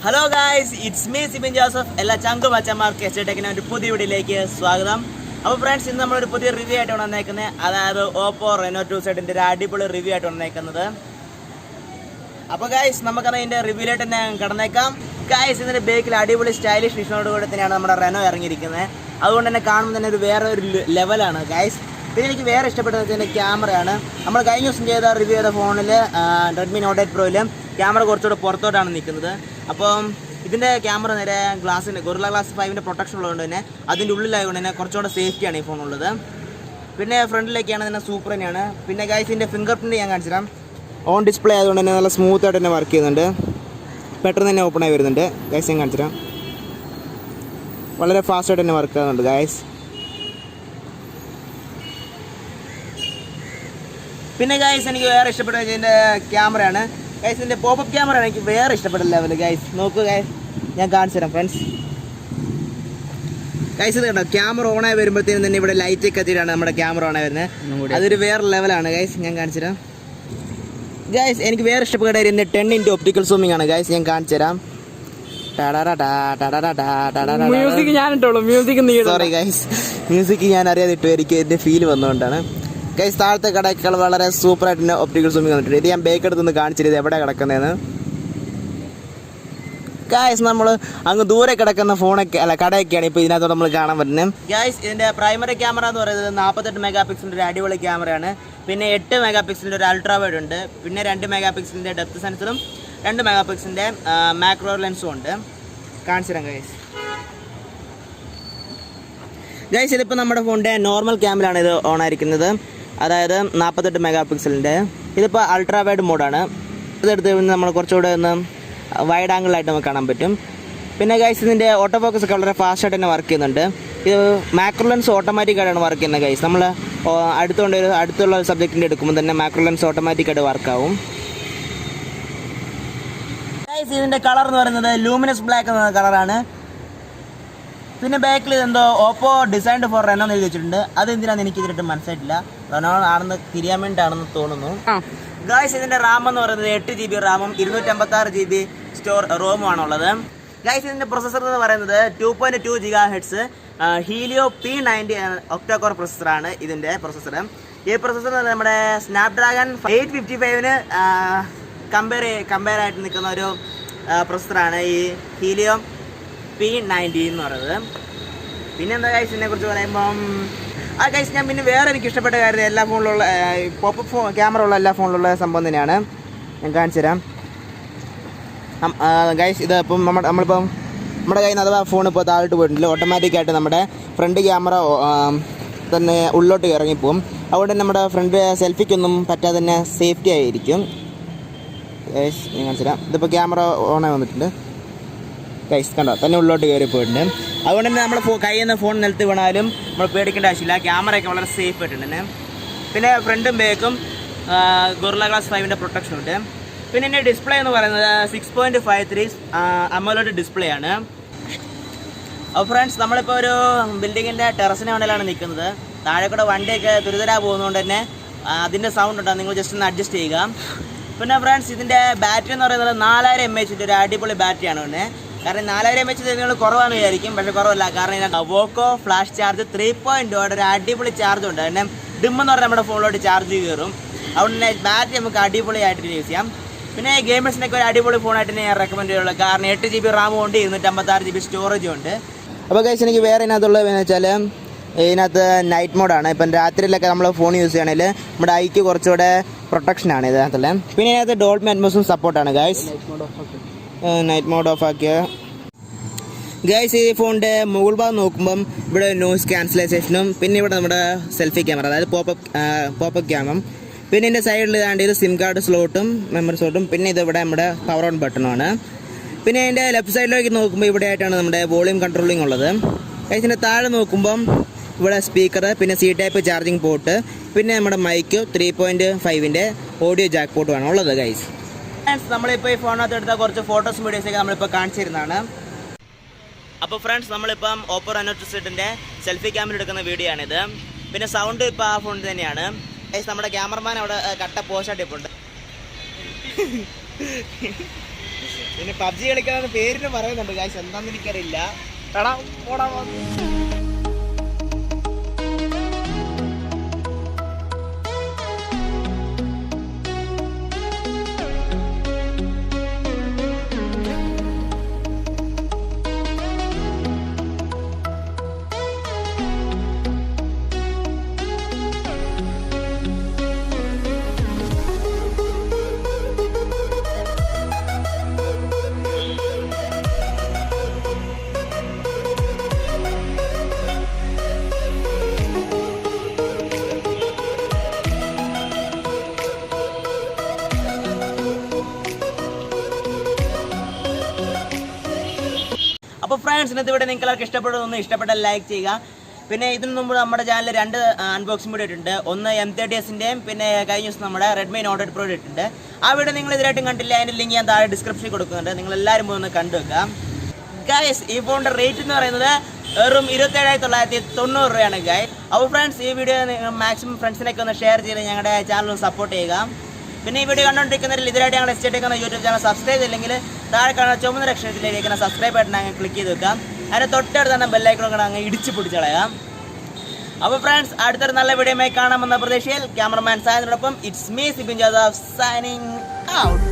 Hello guys, it's me Sibin Joseph. എല്ലാ ചങ്കും അച്ഛന്മാർക്ക് S ടെക്കിന് ഒരു പുതിയ വീഡിയോയിലേക്ക് സ്വാഗതം. അപ്പോൾ ഫ്രണ്ട്സ്, ഇന്ന് നമ്മളൊരു പുതിയ റിവ്യൂ ആയിട്ട് വന്നേക്കുന്നത്, അതായത് ഓപ്പോ റെനോ 2 സെറ്റിൻ്റെ ഒരു അടിപൊളി റിവ്യൂ ആയിട്ട് വന്നേക്കുന്നത്. അപ്പോൾ ഗായ്സ്, നമുക്കത് അതിൻ്റെ റിവ്യൂയിലായിട്ട് തന്നെ കടന്നേക്കാം. ഗായ്സ്, ഇതിൻ്റെ ബേക്കിൽ അടിപൊളി സ്റ്റൈലിഷ് വിഷനോടുകൂടി തന്നെയാണ് നമ്മുടെ റെനോ ഇറങ്ങിയിരിക്കുന്നത്. അതുകൊണ്ട് തന്നെ കാണുമ്പോൾ തന്നെ ഒരു വേറെ ഒരു ലെവലാണ് ഗായ്സ്. പിന്നെ എനിക്ക് വേറെ ഇഷ്ടപ്പെട്ടത് ഇതിൻ്റെ ക്യാമറയാണ്. നമ്മൾ കഴിഞ്ഞ ദിവസം റിവ്യൂ ചെയ്ത ഫോണിൽ റെഡ്മി നോട്ട് 8 പ്രോയിൽ ക്യാമറ കുറച്ചുകൂടെ പുറത്തോട്ടാണ് നിൽക്കുന്നത്. അപ്പം ഇതിൻ്റെ ക്യാമറ നേരെ ഗ്ലാസ്സിന് ഗൊറില്ല ഗ്ലാസ് 5ൻ്റെ പ്രൊട്ടക്ഷൻ ഉള്ളതുകൊണ്ട് തന്നെ അതിൻ്റെ ഉള്ളിലായതുകൊണ്ട് തന്നെ കുറച്ചുകൂടെ സേഫ്റ്റിയാണ് ഈ ഫോണുള്ളത്. പിന്നെ ഫ്രണ്ടിലേക്കാണ് തന്നെ സൂപ്പർ തന്നെയാണ്. പിന്നെ ഗൈസ്, ഇതിൻ്റെ ഫിംഗർ പ്രിൻറ്റ് ഞാൻ കാണിച്ചു തരാം. ഓൺ ഡിസ്പ്ലേ ആയതുകൊണ്ട് തന്നെ നല്ല സ്മൂത്തായിട്ട് തന്നെ വർക്ക് ചെയ്യുന്നുണ്ട്. പെട്ടെന്ന് തന്നെ ഓപ്പൺ ആയി വരുന്നുണ്ട്. ഗൈസ്, ഞാൻ കാണിച്ചു തരാം. വളരെ ഫാസ്റ്റായിട്ട് തന്നെ വർക്ക് ആകുന്നുണ്ട് ഗൈസ്. പിന്നെ ഗൈസ്, എനിക്ക് വേറെ ഇഷ്ടപ്പെട്ട ഇതിൻ്റെ ക്യാമറയാണ്. ഗൈസ്, ഇതിൻ്റെ പോപ്പപ്പ് ക്യാമറയാണ് എനിക്ക് വേറെ ഇഷ്ടപ്പെട്ട ലെവൽ. ഗൈസ് നോക്കൂ ഗൈസ്, ഞാൻ കാണിച്ചു തരാം ഫ്രണ്ട്സ്. ഗൈസ്, ഇത് കണ്ടോ, ക്യാമറ ഓണായി വരുമ്പോഴത്തേനും തന്നെ ഇവിടെ ലൈറ്റ് കത്തിയിട്ടാണ് നമ്മുടെ ക്യാമറ ഓണായി വരുന്നത്. അതൊരു വേറെ ലെവലാണ് ഗൈസ്. ഞാൻ കാണിച്ചു തരാം. ഗൈസ്, എനിക്ക് വേറെ ഇഷ്ടപ്പെട്ട ഇതിൻ്റെ 10x ഒപ്റ്റിക്കൽ സൂമിംഗ് ആണ് ഗൈസ്. ഞാൻ കാണിച്ചു തരാം. സോറി ഗൈസ്, മ്യൂസിക് ഞാൻ അറിയാതെ ഇട്ടു. എനിക്ക് ഇതിൻ്റെ ഫീൽ വന്നുകൊണ്ടാണ് ഗൈസ്. താഴത്തെ കടകൾ വളരെ സൂപ്പറായിട്ട് തന്നെ ഒപ്റ്റിക്കൽ സൂമിംഗ് വന്നിട്ടുണ്ട്. ഇത് ഞാൻ ബേക്ക് എടുത്തൊന്ന് കാണിച്ചിട്ട് എവിടെ കിടക്കുന്നതെന്ന്. ഗൈസ്, നമ്മൾ അങ്ങ് ദൂരെ കിടക്കുന്ന ഫോണൊക്കെ കടയൊക്കെയാണ് ഇപ്പോൾ ഇതിനകത്ത് നമ്മൾ കാണാൻ പറ്റുന്നത്. ഗൈസ്, ഇതിൻ്റെ പ്രൈമറി ക്യാമറ എന്ന് പറയുന്നത് 48 മെഗാ പിക്സലിൻ്റെ ഒരു അടിപൊളി ക്യാമറയാണ്. പിന്നെ 8 മെഗാ പിക്സലിൻ്റെ ഒരു അൾട്രാ വൈഡ് ഉണ്ട്. പിന്നെ 2 മെഗാ പിക്സലിൻ്റെ ഡെപ്ത് സെൻസറും 2 മെഗാ പിക്സലിൻ്റെ മാക്രോ ലെൻസും ഉണ്ട്. കാണിച്ചു തരാം ഗൈസ്. ഗൈസ്, ഇതിപ്പോൾ നമ്മുടെ ഫോണിൻ്റെ നോർമൽ ക്യാമറയാണ് ഇത് ഓണായിരിക്കുന്നത്, അതായത് 48 മെഗാ പിക്സലിൻ്റെ. ഇതിപ്പോൾ അൾട്രാ വൈഡ് മോഡാണ്. ഇതെടുത്ത് നമ്മൾ കുറച്ചുകൂടെ ഒന്ന് വൈഡ് ആംഗിളായിട്ട് നമുക്ക് കാണാൻ പറ്റും. പിന്നെ ഗൈസ്, ഇതിൻ്റെ ഓട്ടോ ഫോക്കസ് ഒക്കെ വളരെ ഫാസ്റ്റായിട്ട് തന്നെ വർക്ക് ചെയ്യുന്നുണ്ട്. ഇത് മാക്രോ ലെൻസ് ഓട്ടോമാറ്റിക്കായിട്ടാണ് വർക്ക് ചെയ്യുന്നത് ഗൈസ്. നമ്മൾ അടുത്തുള്ള ഒരു സബ്ജക്റ്റിൻ്റെ എടുക്കുമ്പോൾ തന്നെ മാക്രോ ലെൻസ് ഓട്ടോമാറ്റിക്കായിട്ട് വർക്കാവും. ഗൈസ്, ഇതിൻ്റെ കളർ എന്ന് പറയുന്നത് ലൂമിനസ് ബ്ലാക്ക് എന്ന കളറാണ്. പിന്നെ ബാക്കിൽ ഇതെന്തോ ഓപ്പോ ഡിസൈൻഡ് ഫോർ റെനോ എന്ന് എഴുതി വെച്ചിട്ടുണ്ട്. അത് എന്തിനാണെന്ന് എനിക്ക് ഇതിലിട്ട് മനസ്സിലായിട്ടില്ല. റെനോ ആണെന്ന് തിരിയാൻ വേണ്ടിയിട്ടാണെന്ന് തോന്നുന്നു. ഗായ്സ്, ഇതിൻ്റെ റാം എന്ന് പറയുന്നത് 8 GB റാമും 256 GB റോമും ആണുള്ളത്. ഗായ്സ്, ഇതിൻ്റെ പ്രൊസസ്സർ എന്ന് പറയുന്നത് 2.2 GHz Helio P90 octa core പ്രൊസസ്സറാണ് ഇതിൻ്റെ പ്രൊസസ്സർ. ഈ പ്രൊസസ്സർ നമ്മുടെ സ്നാപ്ഡ്രാഗൺ 855-ന് കമ്പയർ ആയിട്ട് നിൽക്കുന്ന ഒരു പ്രൊസസ്സറാണ് ഈ ഹീലിയോ P90 എന്ന് പറയുന്നത്. പിന്നെ എന്താ ഗൈസ്, ഇതിനെ കുറിച്ച് പറയുമ്പം ഗൈസ്, ഞാൻ പിന്നെ വേറെ എനിക്ക് ഇഷ്ടപ്പെട്ട കാര്യം എല്ലാ ഫോണിലുള്ള പോപ്പപ്പ് ക്യാമറ ഉള്ള എല്ലാ ഫോണിലുള്ള സംഭവം തന്നെയാണ്. ഞാൻ കാണിച്ചു തരാം ഗൈസ്. ഇത് ഇപ്പം നമ്മളിപ്പം നമ്മുടെ കയ്യിൽ നിന്ന് അഥവാ ഫോൺ ഇപ്പോൾ താഴോട്ട് പോയിട്ടില്ല, ഓട്ടോമാറ്റിക്കായിട്ട് നമ്മുടെ ഫ്രണ്ട് ക്യാമറ തന്നെ ഉള്ളോട്ട് ഇറങ്ങിപ്പോവും. അതുകൊണ്ട് തന്നെ നമ്മുടെ ഫ്രണ്ട് സെൽഫിക്കൊന്നും പറ്റാതെ തന്നെ സേഫ്റ്റി ആയിരിക്കും ഗൈസ്. ഞാൻ കാണിച്ചു തരാം. ഇതിപ്പോൾ ക്യാമറ ഓണായി വന്നിട്ടുണ്ട് ഗൈസ്, കണ്ടോ, തന്നെ ഉള്ളോട്ട് കയറി പോയിട്ടുണ്ട്. അതുകൊണ്ട് തന്നെ നമ്മൾ കയ്യിൽ നിന്ന് ഫോൺ നിലത്ത് വീണാലും നമ്മൾ പേടിക്കേണ്ട ആവശ്യമില്ല. ക്യാമറയൊക്കെ വളരെ സേഫ് ആയിട്ടുണ്ട് തന്നെ. പിന്നെ ഫ്രണ്ടും ബാക്കും ഗൊറില്ല ഗ്ലാസ് 5ൻ്റെ പ്രൊട്ടക്ഷൻ ഉണ്ട്. പിന്നെ എൻ്റെ ഡിസ്പ്ലേ എന്ന് പറയുന്നത് 6.53 അമോലെഡ് ഡിസ്പ്ലേ ആണ്. അപ്പോൾ ഫ്രണ്ട്സ്, നമ്മളിപ്പോൾ ഒരു ബിൽഡിങ്ങിൻ്റെ ടെറസിന് മുകളിലാണ് നിൽക്കുന്നത്. താഴെ കൂടെ വണ്ടിയൊക്കെ തുരിതരാ പോകുന്നതുകൊണ്ട് തന്നെ അതിൻ്റെ സൗണ്ട് ഉണ്ടാകും. നിങ്ങൾ ജസ്റ്റ് ഒന്ന് അഡ്ജസ്റ്റ് ചെയ്യുക. പിന്നെ ഫ്രണ്ട്സ്, ഇതിൻ്റെ ബാറ്ററി എന്ന് പറയുന്നത് 4000 mAh ഒരു അടിപൊളി ബാറ്ററിയാണ്. പിന്നെ കാരണം 4000 mAh നിങ്ങൾ കുറവാണെന്ന് വിചാരിക്കും, പക്ഷേ കുറവല്ല. കാരണം ഇതിനകത്ത് വോക്കോ ഫ്ലാഷ് ചാർജ് 3.0 ഒരു അടിപൊളി ചാർജ് ഉണ്ട്. പിന്നെ ഡിം എന്ന് പറഞ്ഞാൽ നമ്മുടെ ഫോണിലോട്ട് ചാർജ് കയറും. അതുകൊണ്ട് തന്നെ ബാറ്ററി നമുക്ക് അടിപൊളിയായിട്ട് യൂസ് ചെയ്യാം. പിന്നെ ഗെയിമേഴ്സിനൊക്കെ ഒരു അടിപൊളി ഫോണായിട്ട് ഞാൻ റെക്കമെൻഡ് ചെയ്യുള്ളൂ. കാരണം 8 GB റാമും ഉണ്ട്, 256 GB സ്റ്റോറേജും ഉണ്ട്. അപ്പോൾ ഗൈസ്, എനിക്ക് വേറെ ഇതിനകത്തുള്ളതെന്ന് വെച്ചാൽ ഇതിനകത്ത് നൈറ്റ് മോഡാണ്. ഇപ്പം രാത്രിയിലൊക്കെ നമ്മൾ ഫോൺ യൂസ് ചെയ്യണമെങ്കിൽ നമ്മുടെ ഐക്ക് കുറച്ചുകൂടെ പ്രൊട്ടക്ഷനാണ് ഇതിനകത്തുള്ളത്. പിന്നെ ഇതിനകത്ത് ഡോൾബി അറ്റ്മോസും സപ്പോർട്ടാണ് ഗൈസ്. നൈറ്റ് മോഡ് ഓഫ് ആക്കിയ ഗൈസ്, ഈ ഫോണിൻ്റെ മുകൾ ഭാഗം നോക്കുമ്പം ഇവിടെ നോയ്സ് ക്യാൻസലൈസേഷനും പിന്നെ ഇവിടെ നമ്മുടെ സെൽഫി ക്യാമറ, അതായത് പോപ്പപ്പ് ക്യാമറ. പിന്നെ ഇതിൻ്റെ സൈഡിൽ ഇതാണ്ട് ഇത് സിം കാർഡ് സ്ലോട്ടും മെമ്മറി സ്ലോട്ടും. പിന്നെ ഇതിവിടെ നമ്മുടെ പവർ ഓൺ ബട്ടണുമാണ്. പിന്നെ അതിൻ്റെ ലെഫ്റ്റ് സൈഡിലേക്ക് നോക്കുമ്പോൾ ഇവിടെ ആയിട്ടാണ് നമ്മുടെ വോളിയം കൺട്രോളിംഗ് ഉള്ളത്. ഗൈസിൻ്റെ താഴെ നോക്കുമ്പം ഇവിടെ സ്പീക്കർ, പിന്നെ C ടൈപ്പ് ചാർജിങ് പോർട്ട്, പിന്നെ നമ്മുടെ മൈക്ക് 3.5ൻ്റെ ഓഡിയോ ജാക്ക് പോർട്ടുമാണ് ഉള്ളത് ഗൈസ്. നമ്മളിപ്പോൾ ഈ ഫോണിനകത്ത് എടുത്ത കുറച്ച് ഫോട്ടോസും വീഡിയോസൊക്കെ നമ്മളിപ്പോൾ കാണിച്ചിരുന്നതാണ്. അപ്പോൾ ഫ്രണ്ട്സ്, നമ്മളിപ്പം ഓപ്പോ റെനോ 2 സെറ്റിൻ്റെ സെൽഫി ക്യാമറ എടുക്കുന്ന വീഡിയോ ആണിത്. പിന്നെ സൗണ്ട് ഇപ്പോൾ ആ ഫോണിൽ തന്നെയാണ് ഗൈസ്. നമ്മുടെ ക്യാമറമാൻ അവിടെ കട്ട പോസ്റ്റായിട്ട് ഇപ്പോൾ ഉണ്ട്. പിന്നെ പബ്ജി കളിക്കാന്ന് പേരിന് പറയുന്നുണ്ട് ഗൈസ്, എന്താന്ന് എനിക്കറിയില്ല. എടാ പോടാ. അപ്പോൾ ഫ്രണ്ട്സ്, ഇന്നത്തെ വീഡിയോ നിങ്ങൾക്ക് ഇഷ്ടപ്പെടുന്നു. ഇഷ്ടപ്പെട്ട ലൈക്ക് ചെയ്യുക. പിന്നെ ഇതിന് മുമ്പ് നമ്മുടെ ചാനലിൽ 2 അൺബോക്സിംഗ് വീഡിയോ ഇട്ടിട്ടുണ്ട്. ഒന്ന് M30Sൻ്റെയും പിന്നെ കഴിഞ്ഞ ദിവസം നമ്മുടെ Redmi Note 8 Pro ഇട്ടിട്ടുണ്ട്. ആ വീഡിയോ നിങ്ങൾ ഇതിലായിട്ടും കണ്ടില്ല, അതിൻ്റെ ലിങ്ക് ഞാൻ താഴെ ഡിസ്ക്രിപ്ഷനിൽ കൊടുക്കുന്നുണ്ട്. നിങ്ങൾ എല്ലാവരും പോയി ഒന്ന് കണ്ടു വെക്കാം. ഗൈസ്, ഈ ഫോണിൻ്റെ റേറ്റ് എന്ന് പറയുന്നത് വെറും 27,990 രൂപയാണ് ഗൈസ്. അപ്പോൾ ഫ്രണ്ട്സ്, ഈ വീഡിയോ നിങ്ങൾ മാക്സിമം ഫ്രണ്ട്സിനൊക്കെ ഒന്ന് ഷെയർ ചെയ്ത് ഞങ്ങളുടെ ചാനൽ സപ്പോർട്ട് ചെയ്യുക. പിന്നെ ഈ വീഡിയോ കണ്ടുകൊണ്ടിരിക്കുന്നതിൽ ഇതിലായിട്ട് ഞങ്ങൾ എസ്റ്റേറ്റ് യൂട്യൂബ് ചാനൽ സബ്സ്ക്രൈബ് ചെയ്തില്ലെങ്കിൽ താഴെ കാണുന്ന ചുമന്ന ലക്ഷണത്തിലേക്ക് സബ്സ്ക്രൈബ് ബട്ടൺ അങ്ങ് ക്ലിക്ക് ചെയ്ത് വെക്കാം. അതിന് തൊട്ടടുത്ത് തന്നെ ബെല്ലൈക്കണൊക്കെ അങ്ങ് ഇടിച്ച് പിടിച്ചളയാം. അപ്പോൾ ഫ്രണ്ട്സ്, അടുത്തൊരു നല്ല വീഡിയോയുമായി കാണാമെന്ന പ്രതീക്ഷയിൽ ക്യാമറമാൻ സായനോടൊപ്പം it's me Sibin Joseph signing out.